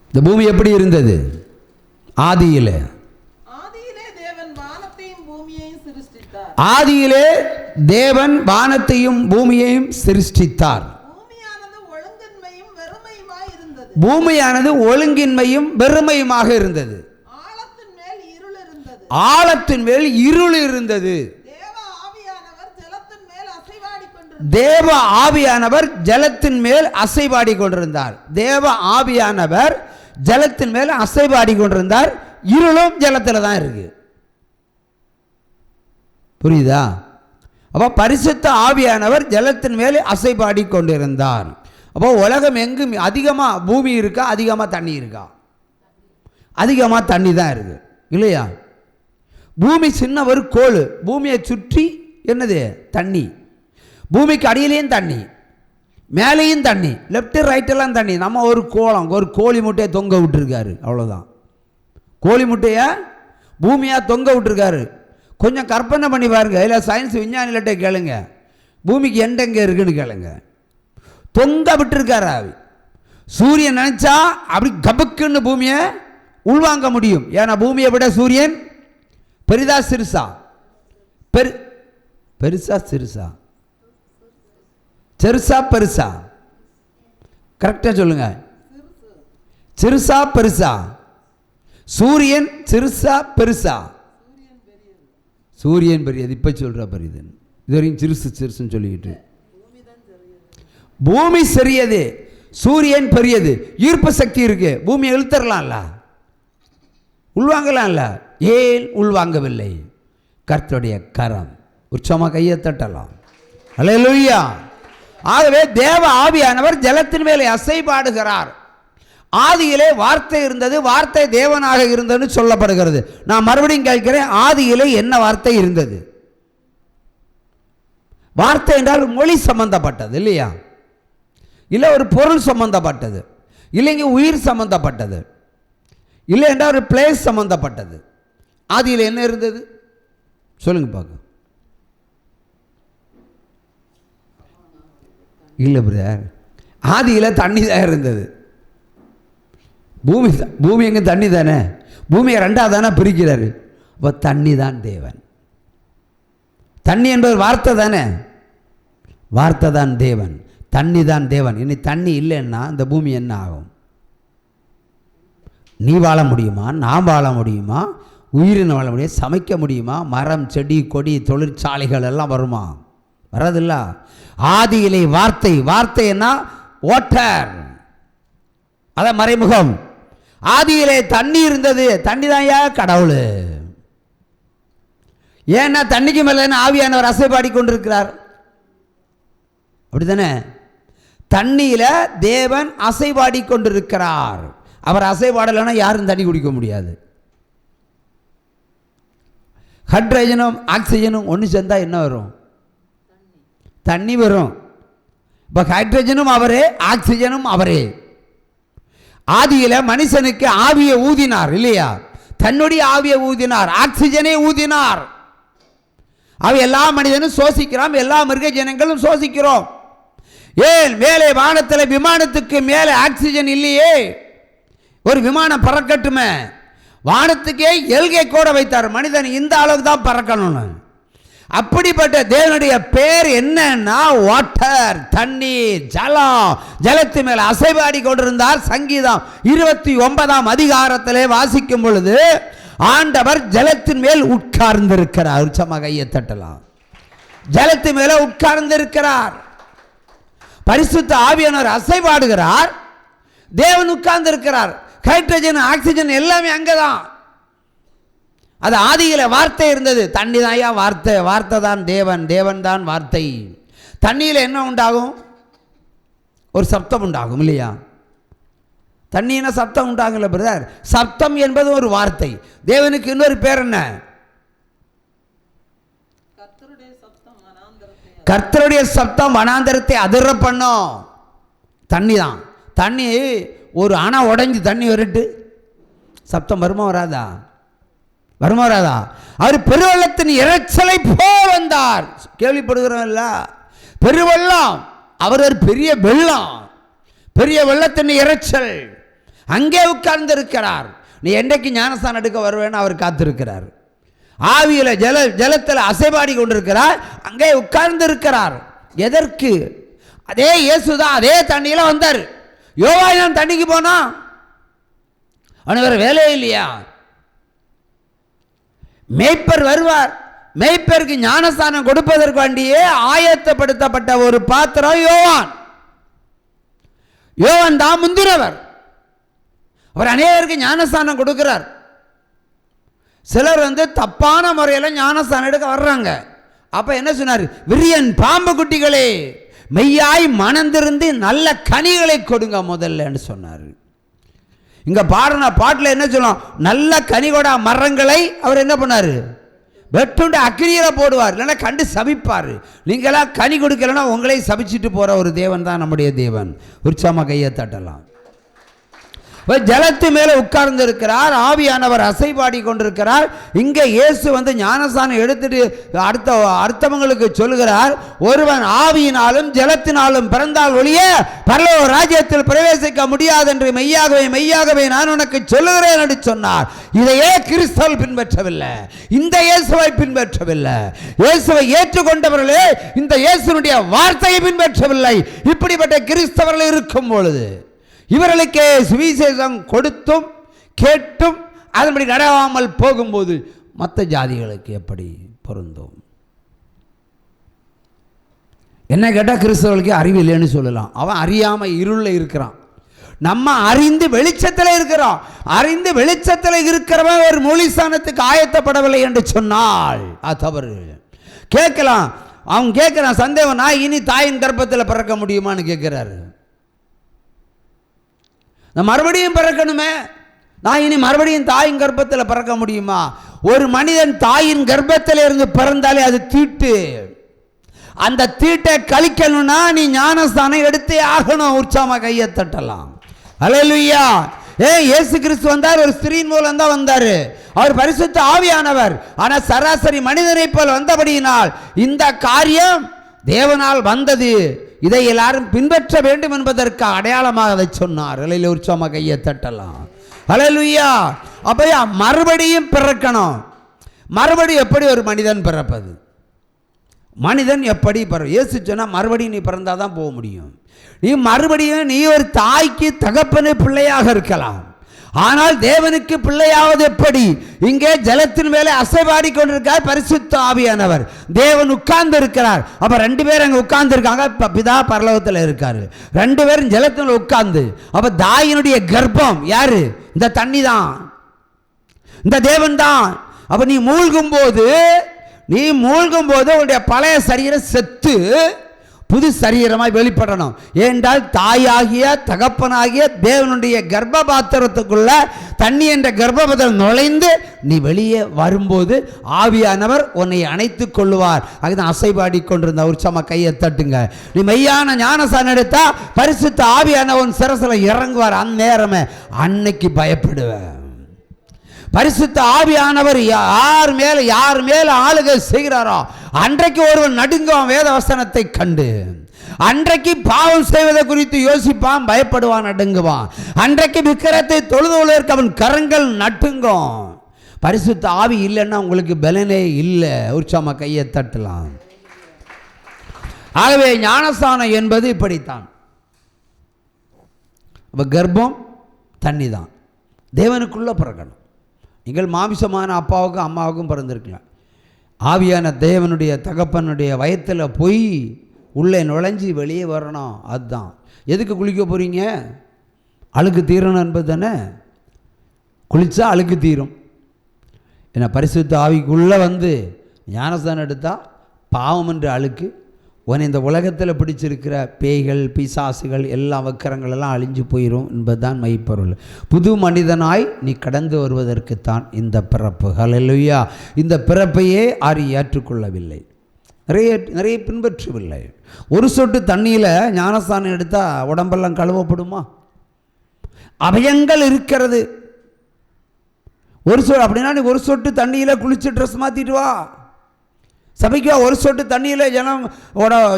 இந்த பூமி எப்படி இருந்தது? ஆதியிலே ஆதியிலே தேவன் வானத்தையும் பூமியையும் சிருஷ்டித்தார். பூமியானது ஒழுங்கின்மையும் வெறுமையுமாக இருந்தது. ஆழத்தின் மேல் இருள் இருந்தது. தேவ ஆவியானவர் ஜலத்தின் மேல் அசைவாடி கொண்டிருந்தார். தேவ ஆவியானவர் ஜலத்தின் மேல் அசைவாடி கொண்டிருந்தார். இருளும் ஜலத்தில் தான் இருக்கு. புரியுதா? அப்போ பரிசுத்த ஆவியானவர் ஜலத்தின் மேல் அசைபாடி கொண்டிருந்தார். அப்போ உலகம் எங்கும் அதிகமாக பூமி இருக்கா, அதிகமாக தண்ணி இருக்கா? அதிகமாக தண்ணி தான் இருக்கு இல்லையா? பூமி சின்ன ஒரு கோள், பூமியை சுற்றி என்னது? தண்ணி. பூமிக்கு அடியிலையும் தண்ணி, மேலேயும் தண்ணி, லெஃப்ட் ரைட்டெல்லாம் தண்ணி. நம்ம ஒரு கோலம், ஒரு கோழி முட்டையை தொங்க விட்டுருக்காரு, அவ்வளோதான். கோழி முட்டையை பூமியாக தொங்க விட்டுருக்காரு. கொஞ்சம் கற்பனை பண்ணி பாருங்க. இல்லை சயின்ஸ் விஞ்ஞானிகிட்ட கேளுங்க, பூமிக்கு எண்ட் எங்கே இருக்குன்னு கேளுங்க. தொங்க விட்டுருக்காரு. சூரியன் நினைச்சா அப்படி கபக்குன்னு பூமியை உள்வாங்க முடியும். ஏன்னா பூமியை விட சூரியன் பெரிதா சிறுசா? பெருசா சிறுசா? சிறுசா பெருசா? கரெக்டாக சொல்லுங்க. சிறுசா பெருசா? சூரியன் சிறுசா பெருசா? சூரியன் பெரியது. இப்போ சொல்கிற பெரியது. இது வரைக்கும் சிறுசு சிறுசுன்னு சொல்லிக்கிட்டு. பூமி சிறியது, சூரியன் பெரியது. ஈர்ப்பு சக்தி இருக்கு. பூமியை இழுத்தரலாம்ல, உள்வாங்கலாம்ல. ஏன் உள்வாங்கவில்லை? கர்த்தருடைய கரம். உற்சவமாக கையை தட்டலாம். அல்லேலூயா. ஆகவே தேவ ஆவியானவர் ஜலத்தின் மேலே அசைபாடுகிறார். ஆதியிலே வார்த்தை இருந்தது, வார்த்தை தேவனாக இருந்ததுன்னு சொல்லப்படுகிறது. நான் மறுபடியும் கேட்கிறேன், ஆதியிலே என்ன வார்த்தை இருந்தது? வார்த்தை என்றால் மொழி சம்பந்தப்பட்டது இல்லையா? இல்லை ஒரு பொருள் சம்பந்தப்பட்டது, இல்லைங்க உயிர் சம்பந்தப்பட்டது, இல்லை என்றால் ஒரு பிளேஸ் சம்பந்தப்பட்டது. ஆதியில் என்ன இருந்தது சொல்லுங்க பார்க்க. இல்லை பிரதர், ஆதியில் தண்ணி தான் இருந்தது. பூமி எங்கே? தண்ணி தானே. பூமியை ரெண்டாவது தானே பிரிக்கிறாரு. அப்போ தண்ணி தான் தேவன். தண்ணி என்பது வார்த்தை தானே. வார்த்தை தான் தேவன், தண்ணி தான் தேவன். இனி தண்ணி இல்லைன்னா இந்த பூமி என்ன ஆகும்? நீ வாழ முடியுமா? நான் வாழ முடியுமா? உயிரின வாழ முடியும்? சமைக்க முடியுமா? மரம் செடி கொடி தொழிற்சாலைகள் எல்லாம் வருமா? வராதில்ல. ஆதியிலே வார்த்தை. வார்த்தைன்னா வாட்டர், அதான் மறைமுகம். ஆதியிலே தண்ணி இருந்தது. தண்ணி தான் கடவுள். ஏன்னா தண்ணிக்கு மேலே ஆவியானவர் அசைபாடி கொண்டிருக்கிறார். அப்படித்தானே? தண்ணியில தேவன் அசைபாடி கொண்டிருக்கிறார். அவர் அசைபாடலைன்னா யாரும் தண்ணி குடிக்க முடியாது. ஹைட்ரஜனும் ஆக்சிஜனும் ஒன்று சேர்ந்தா என்ன வரும்? தண்ணி வரும். இப்போ ஹைட்ரஜனும் அவரே, ஆக்சிஜனும் அவரே. ஆதியில மனுஷனுக்கு ஆவியை ஊதினார் இல்லையா? தன்னுடைய ஆவியை ஊதினார், ஆக்சிஜனை ஊதினார். அவை எல்லா மனிதனும் சோசிக்கிறோம், எல்லா மிருக ஜனங்களும் சோசிக்கிறோம். ஏன் மேலே வானத்தில் விமானத்துக்கு மேலே ஆக்சிஜன் இல்லையே? ஒரு விமானம் பறக்கட்டுமே, வானத்துக்கே எல்கை கூட வைத்தார். மனிதன் இந்த அளவுக்கு தான் பறக்கணும்னு. அப்படிப்பட்ட தேவனுடைய பேர் என்னன்னா வாட்டர், தண்ணீர், ஜலம். ஜலத்து மேல் அசைபாடி கொண்டிருந்தார். சங்கீதம் 29ஆம் அதிகாரத்திலே வாசிக்கும் பொழுது ஆண்டவர் ஜலத்தின் மேல் உட்கார்ந்திருக்கிறார். உற்சவமாக கையை தட்டலாம். ஜலத்து மேல உட்கார்ந்திருக்கிறார். பரிசுத்த ஆவியானவர் அசைபாடுகிறார், தேவன் உட்கார்ந்து இருக்கிறார். ஹைட்ரஜன் ஆக்சிஜன் எல்லாமே அங்கதான். அது ஆதியில வார்த்தை இருந்தது. தண்ணி தான் வார்த்தை, வார்த்தை தான் தேவன், தேவன் தான் வார்த்தை. தண்ணியில் என்ன உண்டாகும்? ஒரு சப்தம் உண்டாகும் இல்லையா? தண்ணினா சப்தம் உண்டாகல பிரதர். சப்தம் என்பது ஒரு வார்த்தை. தேவனுக்கு இன்னொரு பேர் என்ன? கர்த்தருடைய சப்தம் வனாந்தரத்தை அதிர பண்ணும். தண்ணி தான். தண்ணி ஒரு அணை உடைஞ்சு தண்ணி வரட்டு சப்தம் வருமா வராதா? வருமா வராதா? அவர் பெருவெள்ளத்தின் இறைச்சலை போல் வந்தார். கேள்விப்படுகிறோம்ல, பெருவெள்ளம். அவர் ஒரு பெரிய வெள்ளம், பெரிய வெள்ளத்தின் இறைச்சல். அங்கே உட்கார்ந்து இருக்கிறார். நீ என்றைக்கு ஞானஸ்தானம் எடுக்க வருவேன்னு அவர் காத்திருக்கிறார். ஆவியில் ஜலத்தில் அசைபாடி கொண்டிருக்கிறார், அங்கே உட்கார்ந்து இருக்கிறார். எதற்கு? அதே இயேசுதான் அதே தண்ணியில் வந்தார். யோவான் தண்ணிக்கு போனா அவனு வேற வேலையே இல்லையா? மேய்ப்பர் வருவார். மேய்ப்பருக்கு ஞானஸ்தானம் கொடுப்பதற்கு வேண்டியே ஆயத்தப்படுத்தப்பட்ட ஒரு பாத்திரம் யோவான். யோவான் தான் முந்திரவர். அவர் அநேகருக்கு ஞானஸ்தானம் கொடுக்கிறார். சிலர் தப்பான முறையில் ஞானஸ்தானம் எடுக்க வர்றாங்க. அப்ப என்ன சொன்னார்? விரியன் பாம்பு குட்டிகளே, மெய்யாய் மனந்திருந்து நல்ல கனிகளை கொடுங்க முதல்ல சொன்னார். இங்க பாருங்க, பாட்டில் என்ன சொல்லலாம்? நல்ல கனிகொடா மரங்களை அவர் என்ன பண்ணாரு? வெட்டுண்டு அக்கினியில போடுவார், இல்லைன்னா கண்டு சபிப்பார். நீங்களாம் கனி கொடுக்கலன்னா உங்களை சபிச்சுட்டு போற ஒரு தேவன் தான் நம்முடைய தேவன். உற்சாகமா கையை தட்டலாம். ஜலத்து மேலே உட்கார்ந்து இருக்கிறார். ஆவியானவர் அசைபாடி கொண்டிருக்கிறார். இங்கே இயேசு ஞானஸ்தானம் எடுத்துட்டு அடுத்தவங்களுக்கு சொல்லுகிறார், ஒருவன் ஆவியினாலும் ஜலத்தினாலும் பிறந்தால் ஒழிய பரலோக ராஜ்யத்தில் பிரவேசிக்க முடியாது என்று மெய்யாகவே மெய்யாகவே நான் உனக்கு சொல்லுகிறேன் என்று சொன்னார். இதையே கிறிஸ்தவர்கள் பின்பற்றவில்லை, இந்த இயேசுவை பின்பற்றவில்லை. இயேசுவை ஏற்றுக்கொண்டவர்களே இந்த இயேசுனுடைய வார்த்தையை பின்பற்றவில்லை. இப்படிப்பட்ட கிறிஸ்தவர்கள் இருக்கும் பொழுது இவர்களுக்கே சுவிசேஷம் கொடுத்தும் கேட்டும் அதன்படி நடவாமல் போகும்போது மற்ற ஜாதிகளுக்கு எப்படி பொருந்தும்? என்ன கேட்டால் கிறிஸ்தவர்களுக்கு அறிவு இல்லைன்னு சொல்லலாம். அவன் அறியாமல் இருளில் இருக்கிறான். நம்ம அறிந்து வெளிச்சத்தில் இருக்கிறோம். அறிந்து வெளிச்சத்தில் இருக்கிறவன் ஒரு மூலிஸ்தானத்துக்கு ஆயத்தப்படவில்லை என்று சொன்னால் அது தவறு. கேட்கலாம், அவன் கேட்கிறான் சந்தேகம், நான் இனி தாயின் கர்ப்பத்தில் பிறக்க முடியுமான்னு கேட்கிறாரு. நான் மறுபடியும் பிறக்கணுமே, நான் இனி மறுபடியும் தாயின் கர்ப்பத்தில் பிறக்க முடியுமா? ஒரு மனிதன் தாயின் கர்ப்பத்தில் இருந்து பிறந்தாலே அது தீட்டு. அந்த தீட்டை கழிக்கணும்னா நீ ஞானஸ்தானம் எடுத்தே ஆகணும். உற்சாகமா கையை தட்டலாம். அல்லேலூயா. இயேசு கிறிஸ்து வந்தார், ஒரு ஸ்திரீயின் மூலம் தான் வந்தார். அவர் பரிசுத்த ஆவியானவர். ஆனால் சராசரி மனிதனை போல் வந்தபடியினால் இந்த காரியம் தேவனால் வந்தது. இதை எல்லாரும் பின்பற்ற வேண்டும் என்பதற்கு அடையாளமாக அதை சொன்னார். அல்லேலூயா. உற்சாகமாக கையை தட்டலாம். அல்லேலூயா. அப்ப மறுபடியும் பிறக்கணும். மறுபடியும் எப்படி ஒரு மனிதன் பிறப்பது? மனிதன் எப்படி இயேசு சொன்னா மறுபடியும் நீ பிறந்தாதான் போக முடியும். நீ மறுபடியும் நீ ஒரு தாய்க்கு தகப்பனு பிள்ளையாக இருக்கலாம், ஆனால் தேவனுக்கு பிள்ளையாவது எப்படி? இங்கே ஜலத்தின் மேலே அசைபாடி கொண்டிருக்கார் பரிசுத்த ஆவியானவர். தேவன் உட்கார்ந்து இருக்கிறார். அப்ப ரெண்டு பேரும் அங்க உட்கார்ந்து இருக்காங்க. பிதா பரலோகத்தில் இருக்காரு, ரெண்டு பேரும் ஜலத்தில் உட்கார்ந்து. அப்ப தாயினுடைய கர்ப்பம் யாரு? இந்த தண்ணி தான், இந்த தேவன் தான். அப்ப நீ மூழ்கும் போது உன்னுடைய பழைய சரீரம் செத்து புது சரீரமாய் வெளிப்படணும். ஏனென்றால் தாயாகிய தகப்பனாகிய தேவனுடைய கர்ப்ப பாத்திரத்துக்குள்ள தண்ணி என்ற கர்ப்பத்தில் நுழைந்து நீ வெளியே வரும்போது ஆவியானவர் உன்னை அணைத்துக் கொள்ளுவார். அதுதான் அசைபாடி கொண்டிருந்த. உற்சாகமா கையை தட்டுங்க. நீ மெய்யான ஞானஸ்தானம் எடுத்தா பரிசுத்த ஆவியானவர் உன் சிரசில் இறங்குவார். அந்த நேரமே அன்னைக்கு பயப்படுவேன். பரிசுத்த ஆவியானவர் யார் மேல ஆளுகை செய்கிறாரோ அன்றைக்கு ஒருவன் நடுங்குவான் வேத வசனத்தை கண்டு. அன்றைக்கு பாவம் செய்வதை குறித்து யோசிப்பான், பயப்படுவான், நடுங்குவான். அன்றைக்கு விக்கிரத்தை தொழுதுவதற்கு அவன் கரங்கள் நட்டுங்கும். பரிசுத்த ஆவி இல்லைன்னா உங்களுக்கு பலனே இல்லை. உற்சாகமா கையை தட்டலாம். ஆகவே ஞானஸ்தானம் என்பது இப்படித்தான். கர்ப்பம் தண்ணி தான். தேவனுக்குள்ள பிறக்கணும். நீங்கள் மாமிசமான அப்பாவுக்கும் அம்மாவுக்கும் பிறந்திருக்கலாம். ஆவியான தேவனுடைய தகப்பனுடைய வயத்தில் போய் உள்ளே நுழைஞ்சி வெளியே வரணும். அதுதான். எதுக்கு குளிக்க போகிறீங்க? அழுக்கு தீரணும் என்பது தானே. குளித்தா அழுக்கு தீரும். ஏன்னா பரிசுத்த ஆவிக்குள்ளே ஞானஸ்தானம் எடுத்தால் பாவம் என்ற அழுக்கு உன்னை இந்த உலகத்தில் பிடிச்சிருக்கிற பேய்கள் பிசாசுகள் எல்லா வக்கரங்கள் எல்லாம் அழிஞ்சு போயிடும் என்பதுதான் மெய்ப்பொருள். புது மனிதனாய் நீ கடந்து வருவதற்குத்தான் இந்த பிறப்பு. ஹல்லேலூயா. இந்த பிறப்பையே ஆரி ஏற்றுக்கொள்ளவில்லை, நிறைய பின்பற்றவில்லை. ஒரு சொட்டு தண்ணியில் ஞானஸ்தானம் எடுத்தால் உடம்பெல்லாம் கழுவப்படுமா? அபயங்கள் இருக்கிறது. ஒரு சொட்டு அப்படின்னா நீ ஒரு சொட்டு தண்ணியில் குளிச்சு ட்ரெஸ் மாற்றிட்டு வா. சபைக்கு ஒரு சொட்டு தண்ணியில்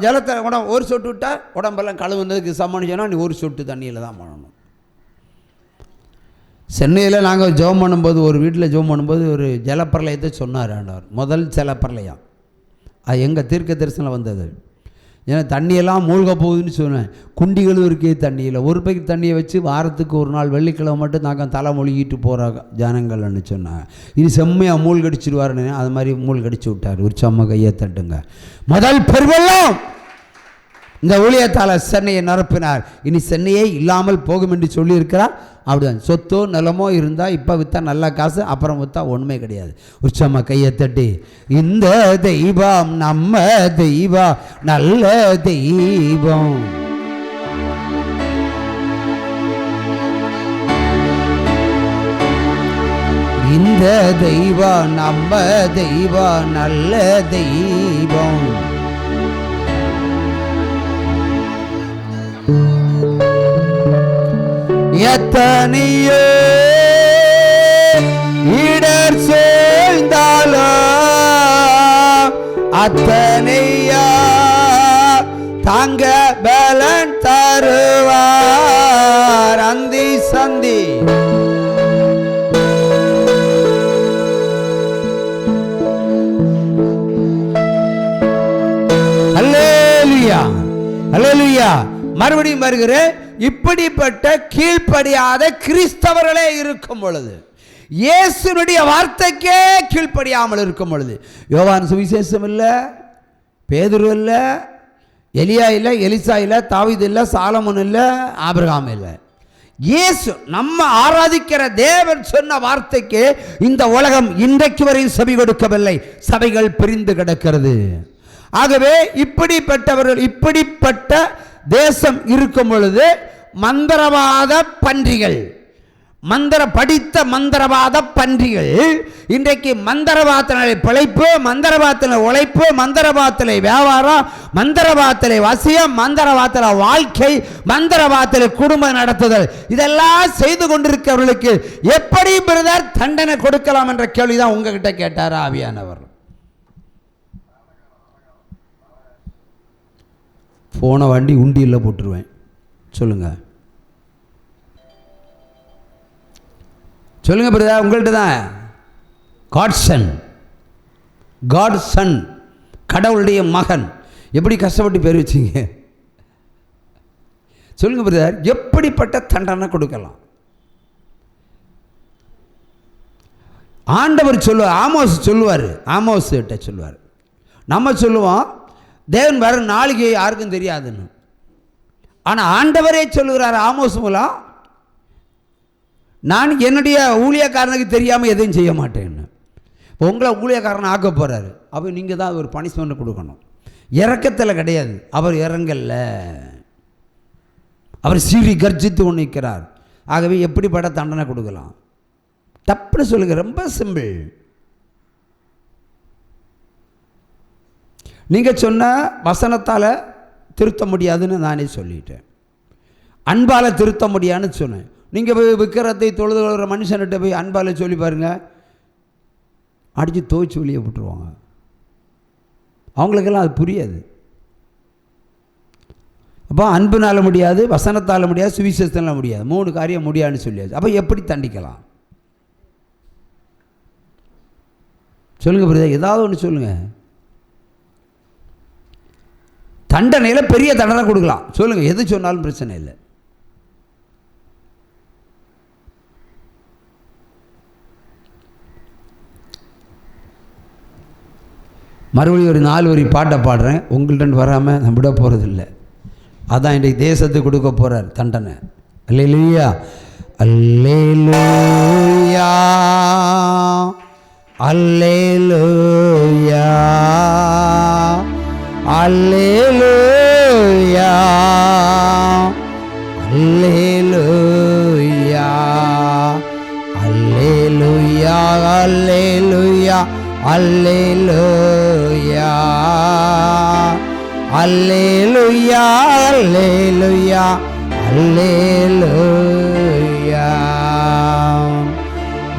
ஜலத்தை ஒரு சொட்டு விட்டால் உடம்பெல்லாம் கழுவுனதுக்கு சமாளிச்சோன்னா நீ ஒரு சொட்டு தண்ணியில் தான் பண்ணணும். சென்னையில் நாங்கள் ஜெபம் பண்ணும்போது, ஒரு வீட்டில் ஜெபம் பண்ணும்போது ஒரு ஜலப்பிரளயத்தை சொன்னார் ஆண்டவர். முதல் ஜலப்பிரளயம் அது எங்கள் தீர்க்க தரிசனம் வந்தது. ஏன்னா தண்ணியெல்லாம் மூழ்க போகுதுன்னு சொன்னேன். குண்டிகளும் இருக்கே தண்ணியில். ஒரு பைக்கு தண்ணியை வச்சு வாரத்துக்கு ஒரு நாள் வெள்ளிக்கிழமை மட்டும் நாங்கள் தலை மொழிகிட்டு போகிற ஜனங்கள்னு சொன்னாங்க. இது செம்மையாக மூழ்கடிச்சிடுவாருன்னு அது மாதிரி மூழ்கடிச்சு விட்டார். ஒரு செம்ம கையை தட்டுங்க. முதல் பெருவெல்லாம் இந்த ஊழியத்தால் சென்னையை நிரப்பினார். இனி சென்னையே இல்லாமல் போகும் என்று சொல்லியிருக்கிறார். அப்படிதான். சொத்தோ நிலமோ இருந்தால் இப்போ விற்றா நல்ல காசு, அப்புறம் விற்றா ஒன்றுமே கிடையாது. உச்சமாக கையை தட்டி, இந்த தெய்வம் நம்ம தெய்வம், நல்ல தெய்வம். இந்த தெய்வம் நம்ம தெய்வம், நல்ல தெய்வம். எத்தனையோ இடர் சேர்ந்தாலோ அத்தனையா தாங்க பலன் தருவார் அந்தி சந்தி. அல்லேலூயா, அல்லேலூயா. மறுபடியும் வருகிறேன். இப்படிப்பட்ட கீழ்ப்படியாத கிறிஸ்தவர்களே இருக்கும் பொழுது, இயேசுனுடைய வார்த்தைக்கே கீழ்ப்படியாமல் இருக்கும் பொழுது, யோவான் சுவிசேஷம் இல்லை, பேதுரு இல்லை, எலியா இல்லை, எலிசா இல்லை, தாவீது இல்லை, சாலமோன் இல்லை, ஆபிரகாம் இல்லை. இயேசு நம்ம ஆராதிக்கிற தேவன் சொன்ன வார்த்தைக்கு இந்த உலகம் இன்றைக்கு வரை செவி கொடுக்கவில்லை. சபைகள் பிரிந்து கிடக்கிறது. ஆகவே இப்படிப்பட்டவர்கள், இப்படிப்பட்ட தேசம் இருக்கும் பொழுது மந்திரவாத பன்றிகள், படித்த மந்திரவாத பன்றிகள் இன்றைக்கு மந்திரவாதத்திலே பிழைப்பு, மந்திரவாதத்திலே உழைப்பு, மந்திரவாதத்திலே வியாபாரம், மந்திரவாதத்திலே வசியம், மந்திரவாதத்திலே வாழ்க்கை, மந்திரவாதத்திலே குடும்பம் நடத்துதல், இதெல்லாம் செய்து கொண்டிருக்கிறவர்களுக்கு எப்படி பிரதர் தண்டனை கொடுக்கலாம் என்ற கேள்விதான் உங்ககிட்ட கேட்டார் ஆவியானவர். போன வண்டி உண்டியில் போட்டுருவேன். சொல்லுங்க சொல்லுங்க பிரதர், உங்கள்கிட்ட தான். காட் சன், கடவுளுடைய மகன். எப்படி கஷ்டப்பட்டு பேர் வச்சிங்க? சொல்லுங்க பிரதர், எப்படிப்பட்ட தண்டனை கொடுக்கலாம்? ஆண்டவர் சொல்லுவார், ஆமோஸ் சொல்லுவார், ஆமோஸ் கிட்ட சொல்லுவார். நம்ம சொல்லுவோம் தேவன் வர நாளைக்கு யாருக்கும் தெரியாதுன்னு. ஆனால் ஆண்டவரே சொல்லுகிறார் ஆமோஸ் மூலம், நான் என்னுடைய ஊழியக்காரனுக்கு தெரியாமல் எதையும் செய்ய மாட்டேன்னு. உங்களை ஊழியக்காரனை ஆக்க போகிறாரு. அப்போ நீங்கள் தான் ஒரு பனிஷ்மெண்ட் கொடுக்கணும். இறக்கத்தில் கிடையாது, அவர் இறங்கல்ல, அவர் சீறி கர்ஜித்து கொண்டு நிற்கிறார். ஆகவே எப்படிப்பட்ட தண்டனை கொடுக்கலாம்? தப்புன்னு சொல்லுங்க, ரொம்ப சிம்பிள். நீங்கள் சொன்ன வசனத்தால் திருத்த முடியாதுன்னு நானே சொல்லிட்டேன். அன்பால் திருத்த முடியாதுன்னு சொன்னேன். நீங்கள் போய் விக்கிரத்தை தொழுது கொள்கிற மனுஷன்கிட்ட போய் அன்பால் சொல்லி பாருங்கள், அடித்து துவைச்சி வெளியே விட்டுருவாங்க. அவங்களுக்கெல்லாம் அது புரியாது. அப்போ அன்புனால முடியாது, வசனத்தால் முடியாது, சுவிசேஷத்தால் முடியாது. 3 காரியம் முடியாதுன்னு சொல்லியாச்சு. அப்போ எப்படி தண்டிக்கலாம்? சொல்லுங்கள் பிரதர், ஏதாவது ஒன்று சொல்லுங்கள். தண்டனையில் பெரிய தண்டனை கொடுக்கலாம். சொல்லுங்கள், எது சொன்னாலும் பிரச்சனை இல்லை. மறுபடியும் ஒரு 4 வரி பாட்டை பாடுறேன். உங்கள்கிட்ட வராமல் நான் விட போகிறதில்லை. அதான் இன்றைக்கு தேசத்துக்கு கொடுக்க போகிறார் தண்டனை. அல்லேலூயா, அல்லேலூயா, அல்லேலூயா, அல்லேலூயா, அல்லேலூயா, அல்லேலூயா, அல்லேலூயா, அல்லேலூயா, அல்லேலூயா, அல்லேலூயா, அல்லேலூயா.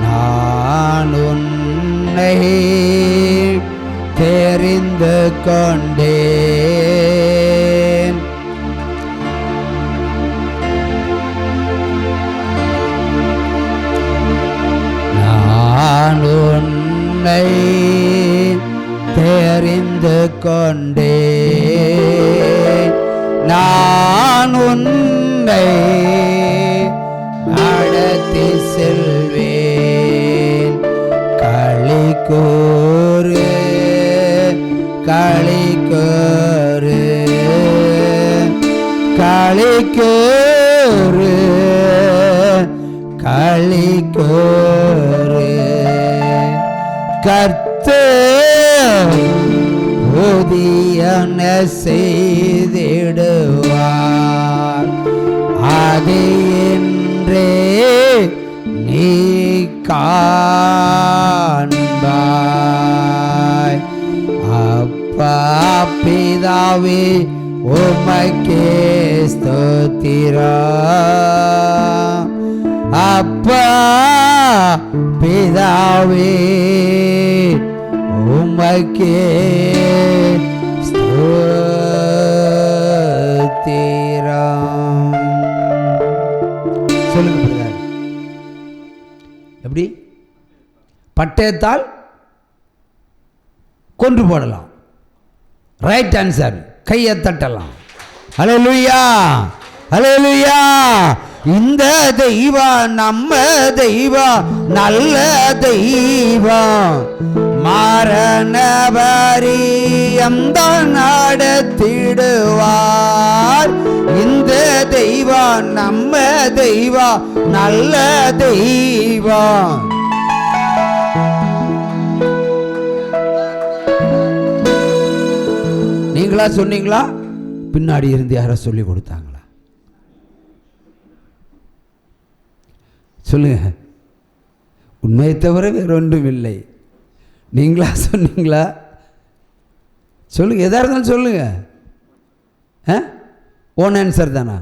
நான் உன்னை தெரிந்து கொண்டேன், கொண்டே நான் உன்னை நடத்தி செல்வேன். களி கூறு களி கூறு களி கூறு களி கூறு. கர்த்தர் புதியன செய்திடுவார், அது என்றே நீ காண்பாய். அப்பா பிதாவே உமக்கே ஸ்தோத்திரம். அப்பா பிதாவே உமக்கே ஸ்தோத்திரம். சொல்லுங்க பிரதர், எப்படி? பட்டயத்தால் கொன்று போடலாம், ரைட் ஆன்சர். கையை தட்டலாம். ஹல்லேலூயா ஹல்லேலூயா. இந்த தெய்வம் நம்ம தெய்வம், நல்ல தெய்வம். மரண பரியந்தம் நடத்திடுவார். இந்த தெய்வம் நம்ம தெய்வம், நல்ல தெய்வம். நீங்களா சொன்னீங்களா, பின்னாடி இருந்து யாரோ சொல்லி கொடுத்தாங்களா? சொல்லுங்க. உண்மையை தவிர வேற ஒன்றும் இல்லை. நீங்களா சொன்னீங்களா? சொல்லுங்க, எதா இருந்தாலும் சொல்லுங்க. ஓன் ஆன்சர் தானா?